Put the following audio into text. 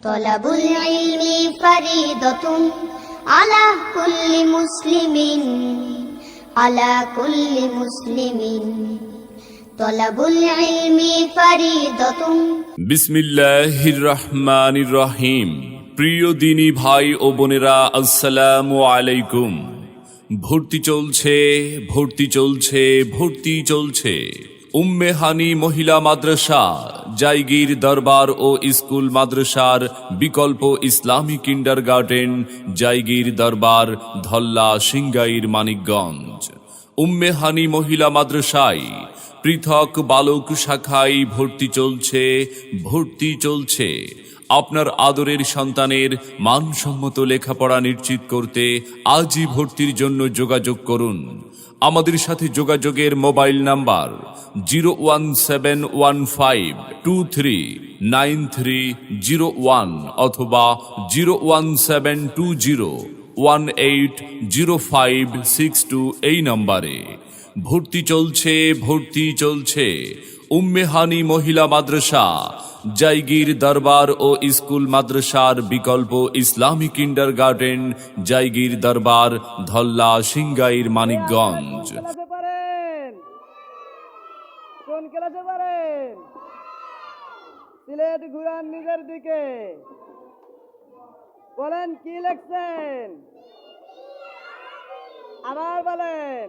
তলাবুল ইলমি ফরিদাতুন আলা কুল্লি মুসলিমিন আলা কুল্লি মুসলিমিন তলাবুল ইলমি ফরিদাতুন। বিসমিল্লাহির রহমানির রহিম। প্রিয় দিনী ভাই ও বোনেরা, আসসালামু আলাইকুম। ভর্তি চলছে, ভর্তি চলছে, ভর্তি চলছে। উম্মে হানি মহিলা মাদ্রাসা, জায়গির দরবার ও স্কুল মাদ্রাসার বিকল্প ইসলামী কিন্ডারগার্টেন, জায়গির দরবার, ধল্লা, সিংগাইর, মানিকগঞ্জ। উম্মে হানি মহিলা মাদ্রাসায় পৃথক বালক শাখায় ভর্তি চলছে, ভর্তি চলছে। আপনার আদরের সন্তানের মানসম্মত লেখাপড়া নিশ্চিত করতে আজই ভর্তির জন্য যোগাযোগ করুন। আমাদের সাথে যোগাযোগের মোবাইল নাম্বার 01715239301 অথবা 01720180562 এই নম্বরে। ভর্তি চলছে, ভর্তি চলছে। উম্মে হানি মহিলা মাদ্রাসা, জায়গির দরবার ও স্কুল মাদ্রাসার বিকল্প ইসলামী কিন্ডারগার্টেন, জায়গির দরবার, ধল্লা, সিংগাইর, মানিকগঞ্জ। কোন ক্লাসে পারেন? সিলেট ঘুরান নিজের দিকে, বলেন কি লিখছেন, আবার বলেন।